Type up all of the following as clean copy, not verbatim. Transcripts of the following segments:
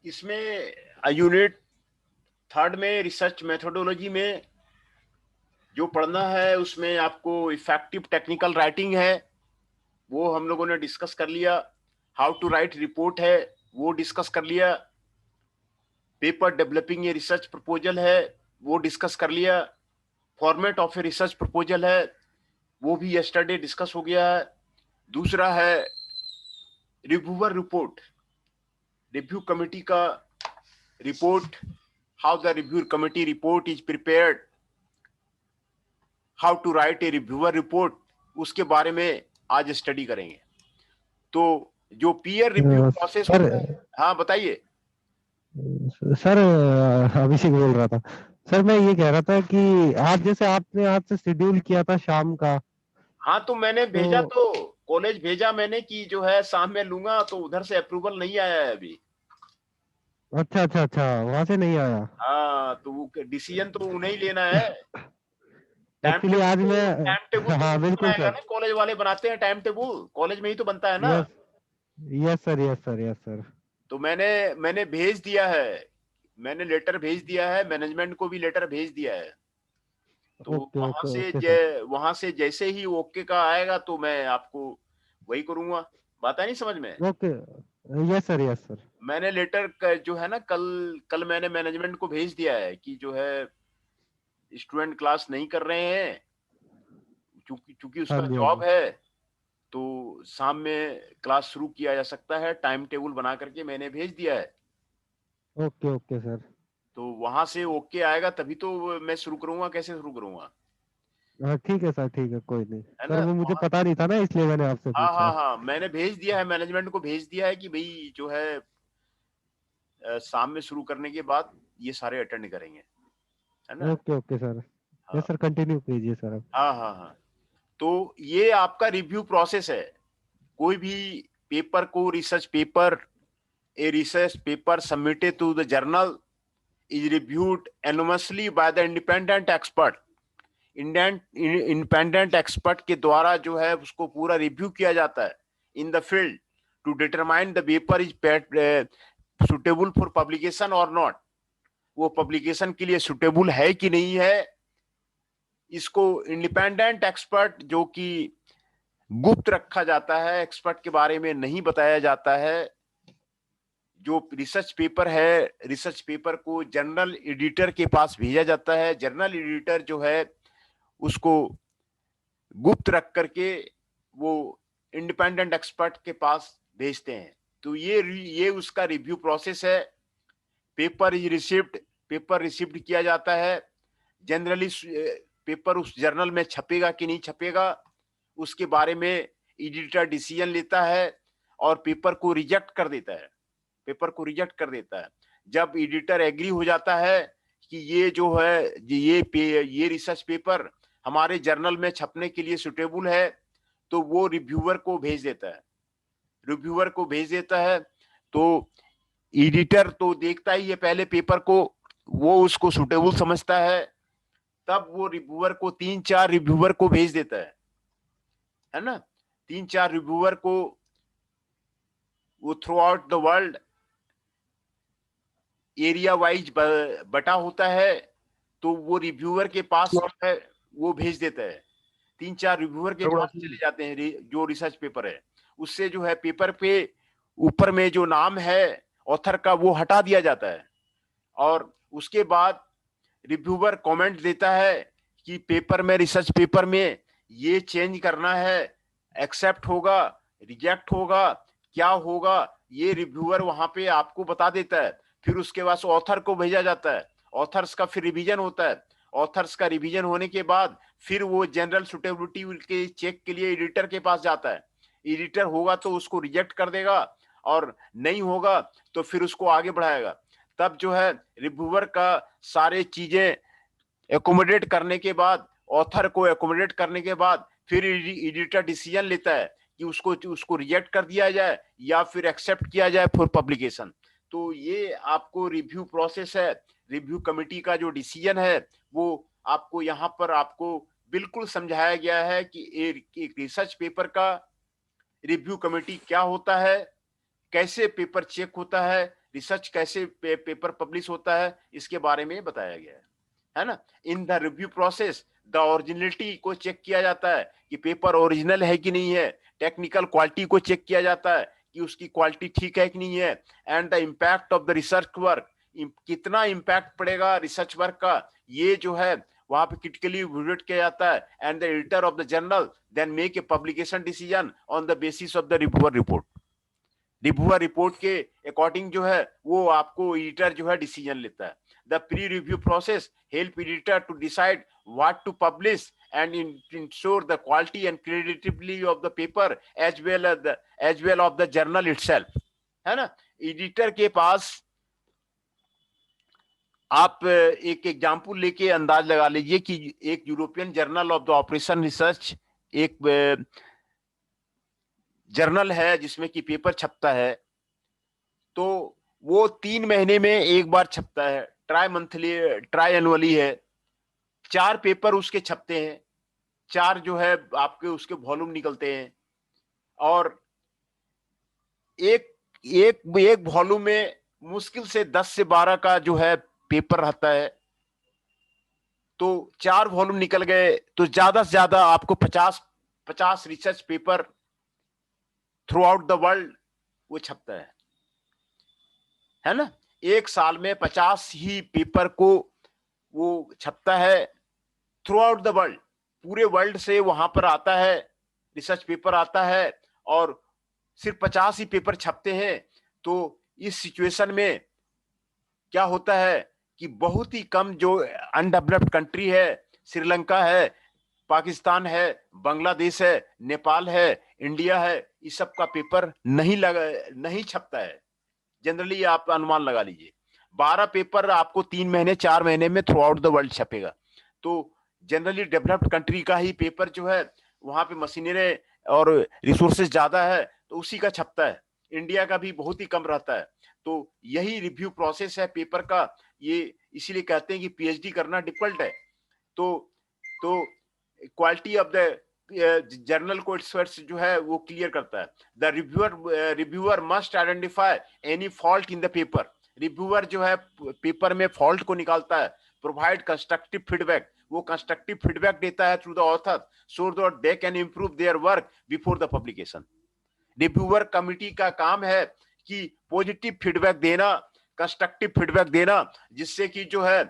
इसमें unit third में research methodology में जो पढ़ना है उसमें आपको इफेक्टिव टेक्निकल राइटिंग है, वो हम लोगों ने डिस्कस कर लिया। हाउ टू राइट रिपोर्ट है, वो डिस्कस कर लिया। Paper developing a research proposal है, वो डिस्कस कर लिया। Format of a research proposal है, वो भी यस्टरडे डिस्कस हो गया है। दूसरा है रिव्यूअर रिपोर्ट, रिव्यू कमेटी का report, how the review committee report is prepared, how to write a reviewer report, उसके बारे में आज स्टडी करेंगे। तो जो पीयर रिव्यू प्रोसेस सर। होता है, हाँ बताइए। सर, अभिषेक बोल रहा था। सर मैं ये कह रहा था कि आज जैसे आपने आज से शेड्यूल किया था शाम का। हाँ तो मैंने भेजा, तो तो कॉलेज भेजा मैंने कि जो है शाम में लूंगा, तो उधर से अप्रूवल नहीं आया है अभी। अच्छा अच्छा अच्छा, वहां से नहीं आया। हाँ तो वो डिसीजन तो उन्हें ही लेना है। टाइम एक्चुअली टेबल आज तो मैं टाइम टेबल तो हाँ वही बिल्कुल बनाएगा सर। ना, कॉलेज वाले बनाते हैं टाइम टेबल, कॉलेज में ही तो बनता है ना। Yes, yes sir, yes sir, yes sir. तो मैंने मैंने भेज दिया है, मैंने लेटर भेज दिया है, मैनेजमेंट को भी लेटर भेज दिया है। तो ओके ओके ओके सर। वहां से जैसे ही ओके का आएगा तो मैं आपको वही करूंगा। बात है नहीं समझ में। Okay. Yes sir, yes sir. मैंने लेटर जो है ना, कल कल मैंने मैनेजमेंट को भेज दिया है कि जो है स्टूडेंट क्लास नहीं कर रहे हैं, चूंकि चूंकि हाँ उसका जी, हाँ जॉब जी। है। तो शाम में क्लास शुरू किया जा सकता है, टाइम टेबल बना करके मैंने भेज दिया है। Okay okay sir. तो वहां से ओके आएगा तभी तो मैं शुरू करूंगा, कैसे शुरू करूंगा, हाँ ठीक है सर, ठीक है, कोई नहीं। है सर ना। वो मुझे पता नहीं था ना, इसलिए मैंने आपसे हाँ हाँ पूछा। हाँ, मैंने भेज दिया है, मैनेजमेंट को भेज दिया है कि भाई जो है शाम में शुरू करने के बाद ये सारे अटेंड करेंगे, है ना। Okay okay sir. यस हाँ सर, कंटिन्यू कीजिए सर अब। हाँ हाँ हाँ। तो ये आपका रिव्यू प्रोसेस है। कोई भी पेपर को, research paper, a research paper submitted to the journal is reviewed anonymously by the independent expert. Independent expert के द्वारा जो है उसको पूरा रिव्यू किया जाता है in the field, to determine the paper is suitable for publication और नॉट। वो पब्लिकेशन के लिए सुटेबल है कि नहीं है, इसको इंडिपेंडेंट एक्सपर्ट, जो कि गुप्त रखा जाता है, एक्सपर्ट के बारे में नहीं बताया जाता है। जो रिसर्च पेपर है, रिसर्च पेपर को जर्नल एडिटर के पास भेजा जाता है, जर्नल एडिटर जो है उसको गुप्त रख करके वो इंडिपेंडेंट एक्सपर्ट के पास भेजते हैं। तो ये उसका रिव्यू प्रोसेस है। Paper is received, paper received किया जाता है। जनरली पेपर उस जर्नल में छपेगा कि नहीं छपेगा, उसके बारे में एडिटर डिसीजन लेता है और पेपर को रिजेक्ट कर देता है, पेपर को रिजेक्ट कर देता है। जब एडिटर एग्री हो जाता है कि ये जो है ये रिसर्च पेपर हमारे जर्नल में छपने के लिए सुटेबल है, तो वो रिव्यूअर को भेज देता है, रिव्यूअर को भेज देता है। तो एडिटर तो देखता ही है पहले पेपर को, वो उसको सुटेबल समझता है, तब वो रिव्यूअर को, 3-4 रिव्यूअर को भेज देता है ना। 3-4 रिव्यूअर को वो through out the world area wise बटा होता है। तो वो रिव्यूअर के पास जो है वो भेज देता है, 3-4 रिव्यूअर के पास चले जाते हैं जो रिसर्च पेपर है। उससे जो है पेपर पे ऊपर में जो नाम है ऑथर का वो हटा दिया जाता है, और उसके बाद रिव्यूअर कमेंट देता है कि पेपर में, रिसर्च पेपर में ये चेंज करना है, एक्सेप्ट होगा, रिजेक्ट होगा, क्या होगा, ये रिव्यूअर वहां पे आपको बता देता है। फिर उसके बाद ऑथर को भेजा जाता है, ऑथर्स का फिर रिवीजन होता है। ऑथर्स का रिवीजन होने के बाद फिर वो जनरल सुटेबिलिटी के चेक के लिए एडिटर के पास जाता है। एडिटर होगा तो उसको रिजेक्ट कर देगा, और नहीं होगा तो फिर उसको आगे बढ़ाएगा। तब जो है रिव्यूअर का सारे चीजें एकोमोडेट करने के बाद, ऑथर को एकोमोडेट करने के बाद, फिर एडिटर डिसीजन लेता है कि उसको उसको रिजेक्ट कर दिया जाए या फिर एक्सेप्ट किया जाए फॉर पब्लिकेशन। तो ये आपको रिव्यू प्रोसेस है। रिव्यू कमेटी का जो डिसीजन है वो आपको यहाँ पर आपको बिल्कुल समझाया गया है कि एक रिसर्च पेपर का रिव्यू कमेटी क्या होता है, कैसे पेपर चेक होता है, रिसर्च कैसे पेपर पब्लिश होता है, इसके बारे में बताया गया है ना। In the review process the originality को चेक किया जाता है कि पेपर ओरिजिनल है कि नहीं है, टेक्निकल क्वालिटी को चेक किया जाता है कि उसकी क्वालिटी ठीक है कि नहीं है, and the impact of the research work, कितना इम्पैक्ट पड़ेगा रिसर्च वर्क का, ये जो है वहां पे क्रिटिकली इवैल्यूएट किया जाता है, and the editor of the journal then make a publication decision on the basis of the reviewer report. Reviewer report के अकॉर्डिंग जो है वो आपको एडिटर जो है डिसीजन लेता है। The pre review process help editor to decide what to publish and ensure the quality and credibility of the paper as well of the journal itself, है ना। एडिटर के पास आप एक एग्जाम्पल लेके अंदाज लगा लीजिए कि एक European journal of the operation research एक जर्नल है जिसमें कि पेपर छपता है, तो वो 3 महीने में एक बार छपता है, ट्राई एनुअली है। 4 पेपर उसके छपते हैं, 4 जो है आपके उसके वॉल्यूम निकलते हैं, और एक वॉल्यूम में मुश्किल से 10 से 12 का जो है पेपर रहता है। तो 4 वॉल्यूम निकल गए तो ज्यादा से ज्यादा आपको 50 research paper through out the world वो छपता है ना। एक साल में 50 ही पेपर को वो छपता है थ्रू आउट द वर्ल्ड, पूरे वर्ल्ड से वहां पर आता है, रिसर्च पेपर आता है, और सिर्फ 50 ही पेपर छपते हैं। तो इस सिचुएशन में क्या होता है कि बहुत ही कम जो अनडेवलप्ड कंट्री है, श्रीलंका है, पाकिस्तान है, बांग्लादेश है, नेपाल है, इंडिया है, इस सब का पेपर नहीं छपता है। जनरली आप अनुमान लगा लीजिए 12 पेपर आपको 3 महीने 4 महीने में थ्रू आउट द वर्ल्ड छपेगा। तो जनरली डेवलप्ड कंट्री का ही पेपर जो है वहां पे मशीनरी और रिसोर्सेज ज्यादा है तो उसी का छपता है, इंडिया का भी बहुत ही कम रहता है। तो यही रिव्यू प्रोसेस है पेपर का, ये इसीलिए कहते हैं कि पीएचडी करना डिफिकल्ट है। तो क्वालिटी ऑफ द जर्नल को एक्सपर्ट्स जो है वो क्लियर करता है। The reviewer must identify any fault in the paper, reviewer जो है पेपर में फॉल्ट को निकालता है। प्रोवाइड कंस्ट्रक्टिव फीडबैक, वो कंस्ट्रक्टिव फीडबैक देता है through the author so that they can improve their work before the publication. Reviewer committee का काम है कि पॉजिटिव फीडबैक देना, कंस्ट्रक्टिव फीडबैक देना, जिससे कि जो है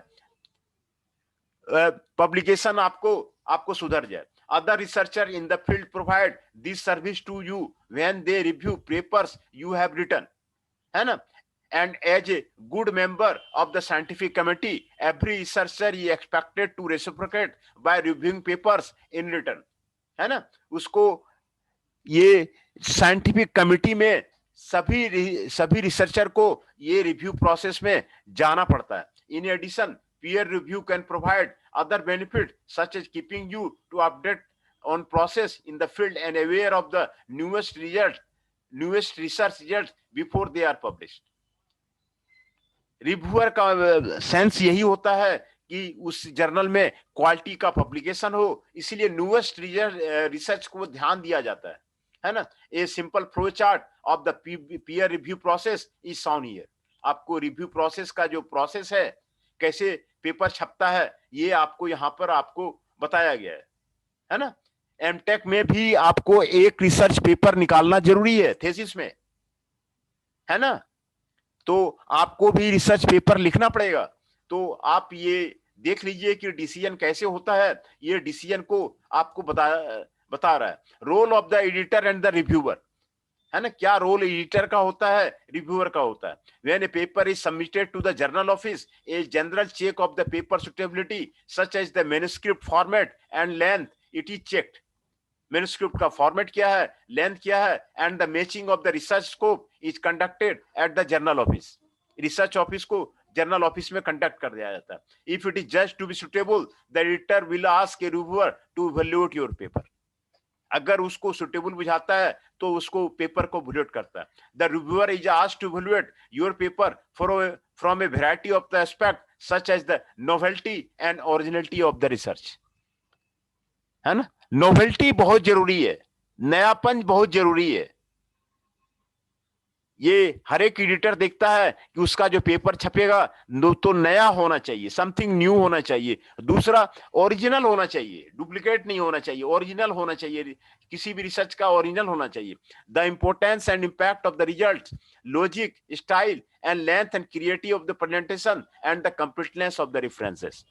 पब्लिकेशन आपको सुधर जाए। Other researcher in the field provide this service to you when they review papers you have written, है ना। And as a good member of the scientific committee, every researcher is expected to reciprocate by reviewing papers in return, है ना। उसको ये scientific committee में सभी researcher को ये रिव्यू प्रोसेस में जाना पड़ता है। In addition peer review can provide other benefits such as keeping you to update on process in the field and aware of the newest research results before they are published. Reviewer का sense यही होता है कि उस journal में quality का publication हो, इसीलिए न्यूएस्ट रिसर्च को ध्यान दिया जाता है ना। A simple flow chart of the peer review process is shown here. आपको रिव्यू प्रोसेस का जो प्रोसेस है, कैसे पेपर छपता है, ये आपको यहाँ पर आपको बताया गया है ना। एमटेक में भी आपको एक रिसर्च पेपर निकालना जरूरी है थीसिस में, है ना। तो आपको भी रिसर्च पेपर लिखना पड़ेगा। तो आप ये देख लीजिए कि डिसीजन कैसे होता है, ये डिसीजन को आपको बता रहा है। Role of the editor and the reviewer, है ना। क्या रोल एडिटर का होता है, रिव्यूअर का होता है। When a paper is submitted to the journal office, a general check of the paper suitability such as the manuscript format and length it is checked. Manuscript का फॉर्मेट क्या है, length क्या है, and the matching of the research scope is conducted at the journal office. Research office को journal office में conduct कर दिया जाता है। If it is just to be suitable, the editor will ask a reviewer to evaluate your paper. अगर उसको suitable बुझाता है तो उसको पेपर को इवैल्यूएट करता है। The reviewer is asked to evaluate your paper from a variety of the aspect such as the novelty and originality of the research, है ना। नोवेल्टी बहुत जरूरी है, नयापन बहुत जरूरी है। ये हर एक एडिटर देखता है कि उसका जो पेपर छपेगा तो नया होना चाहिए, समथिंग न्यू होना चाहिए। दूसरा, ओरिजिनल होना चाहिए, डुप्लीकेट नहीं होना चाहिए, ओरिजिनल होना चाहिए, किसी भी रिसर्च का ओरिजिनल होना चाहिए। The importance and impact of the result, logic, style and length and creative of the presentation and the completeness of the references.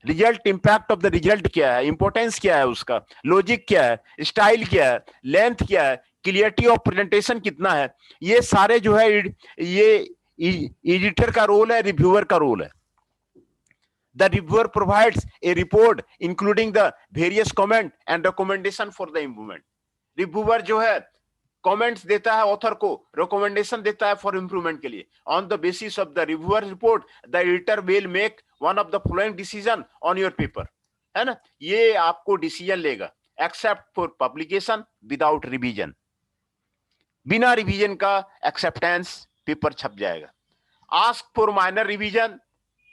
Result, impact of the result क्या है, इंपोर्टेंस क्या है उसका, लॉजिक क्या है, स्टाइल क्या है, लेंथ क्या है, क्लियरिटी ऑफ प्रेजेंटेशन कितना है, ये सारे जो है ये एडिटर का रोल है, रिव्यूअर का रोल है। The reviewer provides a report including the various comment and recommendation for the improvement. Reviewer जो है कमेंट्स देता है ऑथर को, रिकमेंडेशन देता है फॉर इंप्रूवमेंट के लिए। On the basis of the reviewer report the editor will make one of the following decision on your paper, है ना। ये आपको डिसीजन लेगा, except for publication without revision, बिना रिवीजन का एक्सेप्टेंस पेपर छप जाएगा। Ask for minor revision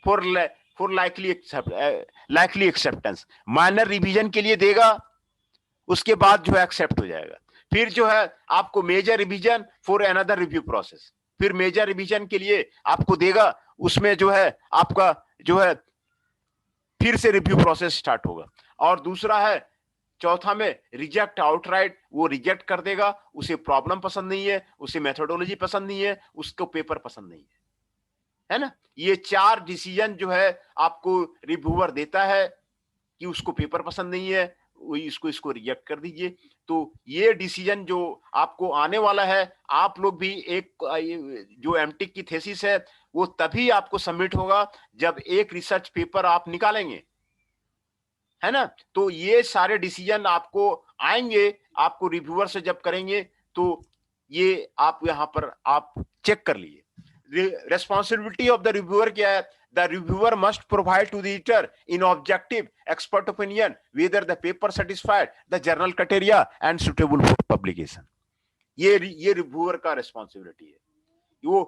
for likely acceptance, minor revision के लिए देगा, उसके बाद जो है एक्सेप्ट हो जाएगा। फिर जो है आपको major revision for another review process, फिर मेजर रिवीजन के लिए आपको देगा, उसमें जो है आपका जो है फिर से रिव्यू प्रोसेस स्टार्ट होगा। और दूसरा है चौथा में रिजेक्ट आउटराइट, वो रिजेक्ट कर देगा, उसे प्रॉब्लम पसंद नहीं है, उसे मेथोडोलॉजी पसंद नहीं है, उसको पेपर पसंद नहीं है ना। ये चार डिसीजन जो है आपको रिव्यूअर देता है कि उसको पेपर पसंद नहीं है, इसको रिजेक्ट कर दीजिए। तो ये डिसीजन जो आपको आने वाला है, आप लोग भी एक जो एमटेक की थीसिस है वो तभी आपको सबमिट होगा जब एक रिसर्च पेपर आप निकालेंगे, है ना। तो ये सारे डिसीजन आपको आएंगे, आपको रिव्यूअर से जब करेंगे तो ये आप यहां पर आप चेक कर लीजिए। रेस्पॉन्सिबिलिटी ऑफ द रिव्यूअर क्या है? The reviewer must provide to the editor in objective expert opinion whether the paper satisfied the journal criteria and suitable for publication. ये रिव्यूअर का रेस्पॉन्सिबिलिटी है। वो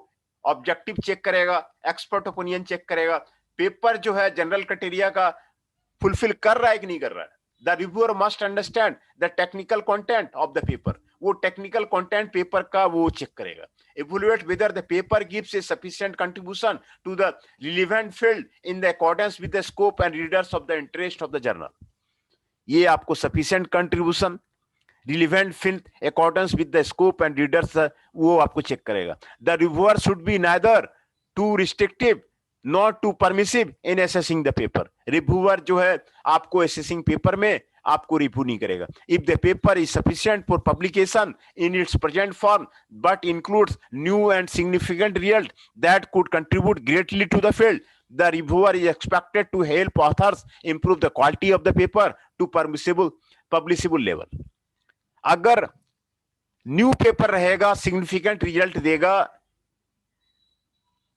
ऑब्जेक्टिव चेक करेगा, expert opinion check करेगा, paper जो है जनरल क्राइटेरिया का fulfil कर रहा है कि नहीं कर रहा है। The reviewer must understand the technical content of the paper, वो टेक्निकल कंटेंट पेपर का वो चेक करेगा। Evaluate whether the paper gives a sufficient contribution to the relevant field in the accordance with the scope and readers of the interest of the journal. ये आपको sufficient contribution, relevant field, accordance with the scope and readers, वो आपको check करेगा। The reviewer should be neither too restrictive nor too permissive in assessing the paper. Reviewer जो है आपको assessing paper में आपको रिव्यू नहीं करेगा। If the paper is sufficient for publication in its present form but includes new and significant result that could contribute greatly to the field, the reviewer is expected to help authors improve the quality of the paper to publishable level. अगर new paper रहेगा, significant result देगा,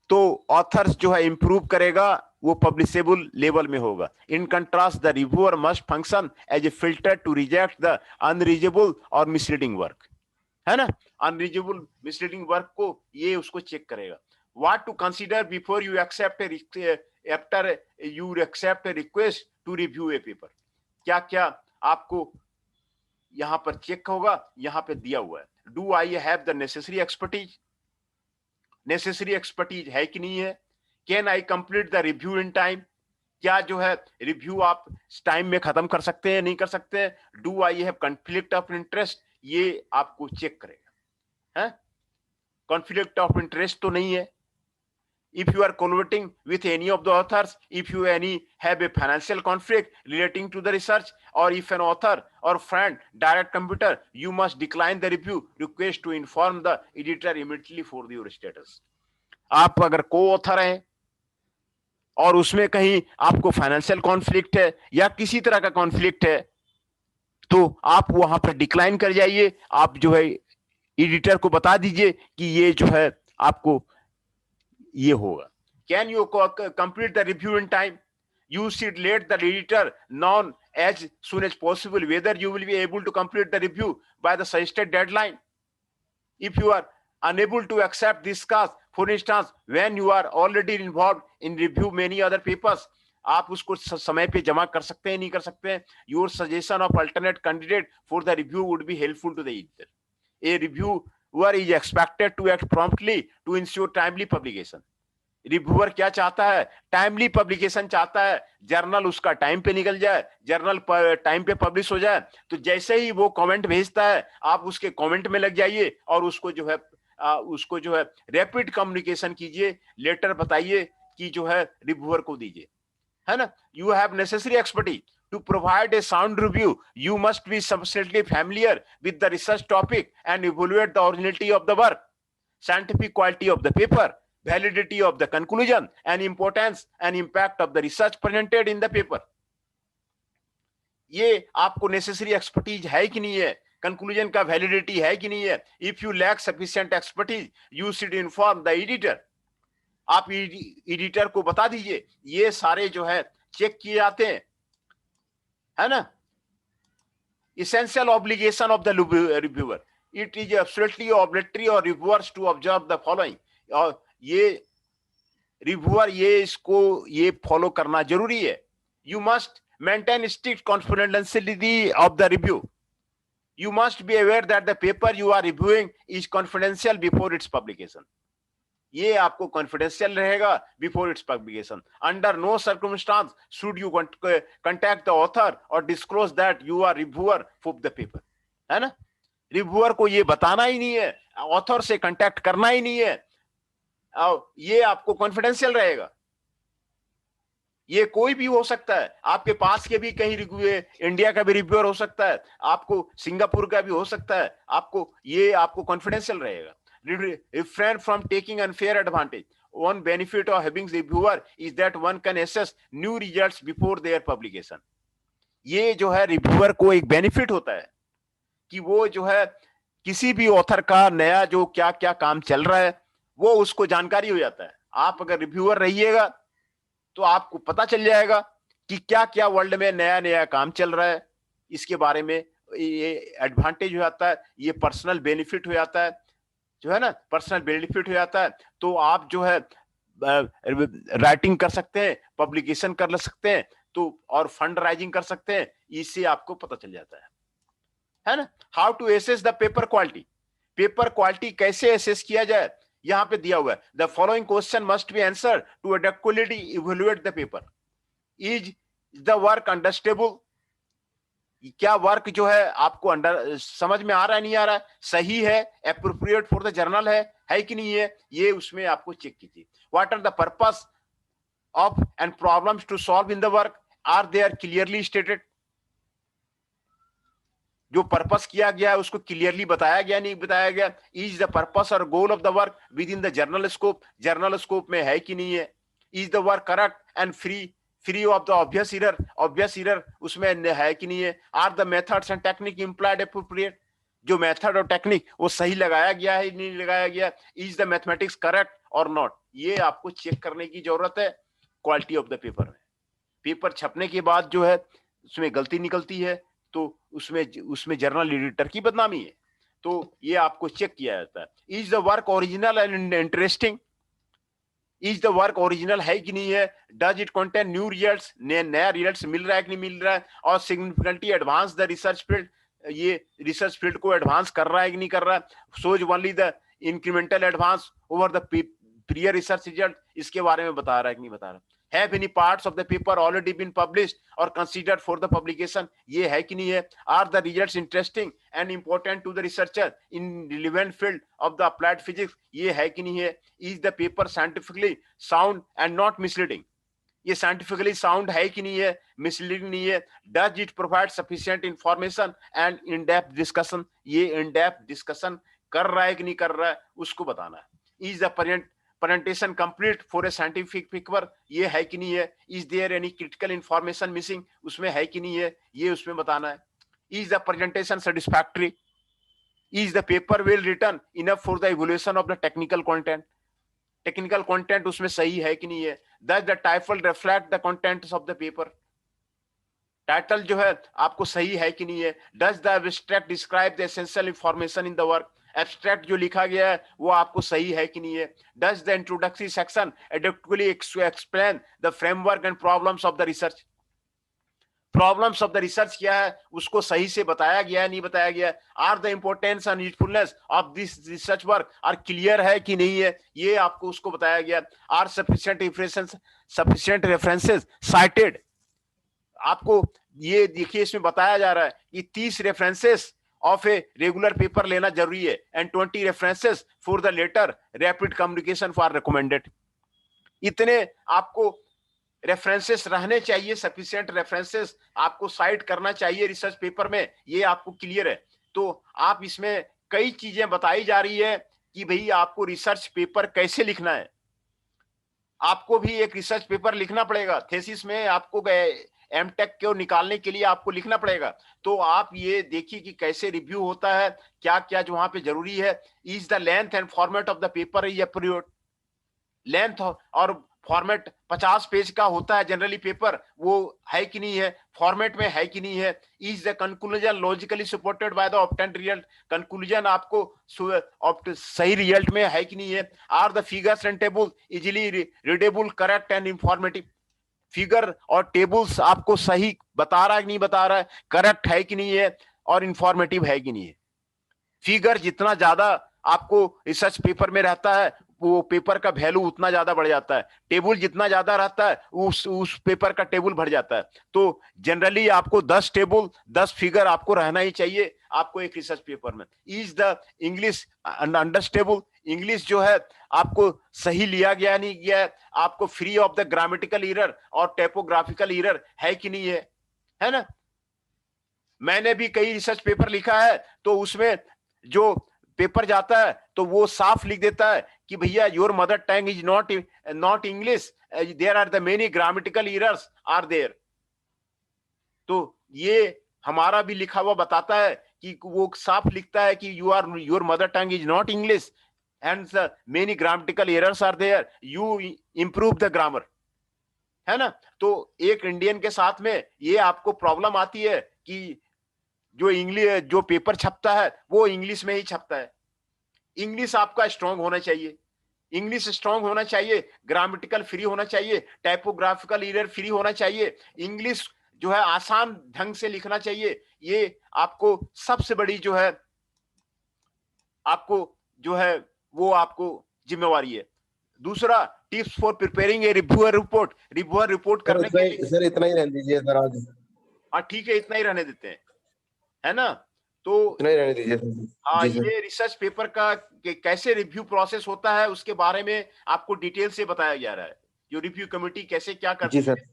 तो authors जो है improve करेगा, वो पब्लिशेबल level में होगा। In contrast the reviewer must function as a filter to reject the unreliable और मिसलीडिंग वर्क, है ना। अनरीजेबल मिसलीडिंग वर्क को ये उसको चेक करेगा। What to consider before you accept a request to review a paper, क्या क्या आपको यहां पर चेक होगा, यहां पे दिया हुआ है। Do I have the necessary expertise, necessary expertise है कि नहीं है। Can I complete the review in time, क्या जो है रिव्यू आप टाइम में खत्म कर सकते हैं, नहीं कर सकते हैं। Do I have conflict of interest, ये आपको चेक करेगा, है। कॉन्फ्लिक्ट ऑफ इंटरेस्ट तो नहीं है। If you are collaborating with any of the authors, if you have a financial conflict relating to the research, or if an author or friend direct computer, you must decline the review request to inform the editor immediately for your status. आप अगर co-author हैं और उसमें कहीं आपको financial conflict है या किसी तरह का कॉन्फ्लिक्ट है, तो आप वहां पर डिक्लाइन कर जाइए। आप जो है एडिटर को बता दीजिए कि ये जो है आपको ये होगा। Can you complete the review in time, you should let the editor know as soon as possible whether you will be able to complete the review by the suggested deadline. If you are unable to accept this task, for instance when you are already involved in review many other papers, आप उसको समय पे जमा कर सकते हैं, नहीं कर सकते हैं। Your suggestion of alternate candidate for the review would be helpful to the editor. A review reviewer is expected to act promptly to ensure timely publication. Reviewer क्या चाहता है? टाइमली पब्लिकेशन चाहता है, जर्नल उसका टाइम पे निकल जाए, journal time पे पब्लिश हो जाए। तो जैसे ही वो कमेंट भेजता है, आप उसके कमेंट में लग जाइए और उसको जो है रैपिड कम्युनिकेशन कीजिए, लेटर बताइए कि जो है रिव्यूअर को दीजिए, है ना। You have necessary expertise to provide a sound review. You must be sufficiently familiar with the research topic and evaluate the originality of the work, scientific quality of the paper, validity of the conclusion, and importance and impact of the research presented in the paper. ये आपको necessary expertise है कि नहीं है, conclusion का validity है कि नहीं है। If you lack sufficient expertise, you should inform the editor. आप एडिटर को बता दीजिए। ये सारे जो है चेक किए जाते हैं, है ना। essential obligation of the reviewer, it is absolutely obligatory or reviewers to observe the following. और ये रिव्यूअर ये फॉलो करना जरूरी है। you must maintain strict confidentiality of the review. You must be aware that the paper you are reviewing is confidential before its publication. ये आपको confidential रहेगा before its publication. Under no circumstances should you contact the author और disclose that you are reviewer for the paper, है ना। Reviewer को ये बताना ही नहीं है, ऑथर से कंटैक्ट करना ही नहीं है, और ये आपको कॉन्फिडेंशियल रहेगा। ये कोई भी हो सकता है, आपके पास के भी कहीं इंडिया का भी रिव्यूअर हो सकता है, आपको सिंगापुर का भी हो सकता है, आपको कॉन्फिडेंशियल रहेगा। Refrain from taking unfair advantage. One benefit of having reviewer is that one can assess new results before their publication. ये जो है रिव्यूअर को एक बेनिफिट होता है कि वो जो है किसी भी ऑथर का नया जो क्या क्या काम चल रहा है वो उसको जानकारी हो जाता है। आप अगर रिव्यूअर रहिएगा तो आपको पता चल जाएगा कि क्या क्या वर्ल्ड में नया नया काम चल रहा है। इसके बारे में ये एडवांटेज हो जाता है, ये पर्सनल बेनिफिट हो जाता है, जो है ना, पर्सनल बेनिफिट हो जाता है। तो आप जो है राइटिंग कर सकते हैं, पब्लिकेशन कर सकते हैं, तो और फंड राइजिंग कर सकते हैं, इससे आपको पता चल जाता है ना। How to assess the paper quality. Paper quality कैसे एसेस किया जाए, यहां पे दिया हुआ है। The following question must be answer to adequately evaluate the paper. Is the work understandable, क्या वर्क जो है आपको समझ में आ रहा है, नहीं आ रहा है, सही है, एप्रोप्रिएट फॉर द जर्नल है कि नहीं है, ये उसमें आपको चेक कीजिए। What are the purpose of and problems to solve in the work, are they are clearly stated. जो पर्पस किया गया है उसको क्लियरली बताया गया, नहीं बताया गया। इज द पर्पस और goal of the work within the journal scope, journal scope में है कि नहीं है। Is the work correct and free of the obvious error उसमें है कि नहीं है। Are the methods and technique implied appropriate, जो मेथड और टेक्निक वो सही लगाया गया है, नहीं लगाया गया। इज द मैथमेटिक्स करेक्ट और नॉट, ये आपको चेक करने की जरूरत है क्वालिटी ऑफ द पेपर में। पेपर छपने के बाद जो है उसमें गलती निकलती है तो उसमें जर्नल एडिटर की बदनामी है, तो ये आपको चेक किया जाता है। Is the work original and interesting, is the work original है कि नहीं है। Does it contain new results, नया रिजल्ट्स मिल रहा है कि नहीं मिल रहा है। और significantly advance the research field, ये रिसर्च फील्ड को एडवांस कर रहा है कि नहीं कर रहा है। Shows only the incremental advance over the prior research result, इसके बारे में बता रहा है कि नहीं बता रहा। Have any parts of the paper already been published or considered for the publication, ये है कि नहीं है। Are the results interesting and important to the researcher in relevant field of the applied physics, ये है कि नहीं है। Is the paper scientifically sound and not misleading, ये scientifically sound है कि नहीं है, misleading नहीं है। Does it provide sufficient information and in-depth discussion, ये in-depth discussion कर रहा है कि नहीं कर रहा है, उसको बताना है। Is the presentation complete for a scientific paper, ये है कि नहीं है। Is there any critical information missing, उसमें है कि नहीं है, ये उसमें बताना है। Is the presentation satisfactory, is the paper well written enough for the evaluation of the technical content, technical content उसमें सही है कि नहीं है। Does the title reflect the contents of the paper, title जो है आपको सही है कि नहीं है। Does the abstract describe the essential information in the work, abstract जो लिखा गया है वो आपको सही है कि नहीं है। Does the introductory section adequately explain the framework and problems of the research, problems of the research क्या है, उसको सही से बताया गया है नहीं बताया गया है, are the importance and usefulness of this research work are clear है कि नहीं है, ये आपको उसको बताया गया। आर सफिशिएंट रेफरेंसेस साइटेड, आपको ये देखिए इसमें बताया जा रहा है कि 30 references of a regular paper लेना जरूरी है and 20 references for the letter rapid communication for recommended. इतने आपको रेफरेंसेस रहने चाहिए, सफिशिएंट रेफरेंसेस आपको साइट करना चाहिए रिसर्च पेपर में, ये आपको क्लियर है। तो आप इसमें कई चीजें बताई जा रही है कि भाई आपको रिसर्च पेपर कैसे लिखना है, आपको भी एक रिसर्च पेपर लिखना पड़ेगा, थेसिस में आपको एमटेक को निकालने के लिए आपको लिखना पड़ेगा। तो आप ये देखिए कि कैसे रिव्यू होता है, क्या क्या जो वहां पे जरूरी है। Is the length and format of the paper is approved, length और फॉर्मेट 50 पेज का होता है जनरली पेपर, वो है कि नहीं है, फॉर्मेट में है कि नहीं है। Is the conclusion logically supported by the obtained result, conclusion आपको सही रिजल्ट में है कि नहीं है। Are the figures and table easily readable, correct and informative, figure और टेबल्स आपको सही बता रहा है कि नहीं बता रहा है, करेक्ट है कि नहीं है और इंफॉर्मेटिव है कि नहीं है। फिगर जितना ज्यादा आपको रिसर्च पेपर में रहता है वो पेपर का वैल्यू उतना ज्यादा बढ़ जाता है, टेबल जितना ज्यादा रहता है उस पेपर का टेबल बढ़ जाता है। तो जनरली आपको 10 टेबल 10 फिगर आपको रहना ही चाहिए आपको एक रिसर्च पेपर में। Is the English understandable, English जो है आपको सही लिया गया नहीं गया है, आपको free of the grammatical error और टाइपोग्राफिकल एरर है कि नहीं है ना। मैंने भी कई रिसर्च पेपर लिखा है तो उसमें जो पेपर जाता है तो वो साफ लिख देता है कि भैया your mother tongue is not English, there are the many grammatical errors are there. तो ये हमारा भी लिखा हुआ बताता है कि वो साफ लिखता है कि your mother tongue is not English and many grammatical errors are there, you improve the grammar, है ना। तो एक इंडियन के साथ में ये आपको प्रॉब्लम आती है कि जो इंग्लिश जो पेपर छपता है वो इंग्लिश में ही छपता है। इंग्लिश आपका स्ट्रांग होना चाहिए, इंग्लिश स्ट्रांग होना चाहिए, ग्रामेटिकल फ्री होना चाहिए, टाइपोग्राफिकल एरर फ्री होना चाहिए, इंग्लिश जो है आसान ढंग से लिखना चाहिए। ये आपको सबसे बड़ी जो है आपको जो है वो आपको जिम्मेवारी है। दूसरा, tips for preparing A reviewer report करने के लिए। सर इतना ही रहने दीजिए सर आज। हाँ ठीक है, इतना ही रहने देते हैं, है ना। तो इतना ही रहने दीजिए हाँ, जी सर। ये रिसर्च पेपर का कैसे रिव्यू प्रोसेस होता है उसके बारे में आपको डिटेल से बताया जा रहा है, जो रिव्यू कमेटी कैसे क्या करती जी सर। है।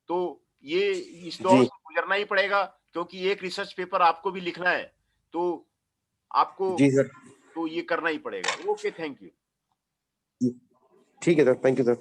तो ये इस दौर जी से गुजरना ही पड़ेगा क्योंकि एक रिसर्च पेपर आपको भी लिखना है, तो आपको जी सर। तो ये करना ही पड़ेगा। Okay, thank you. ठीक है सर, थैंक यू सर।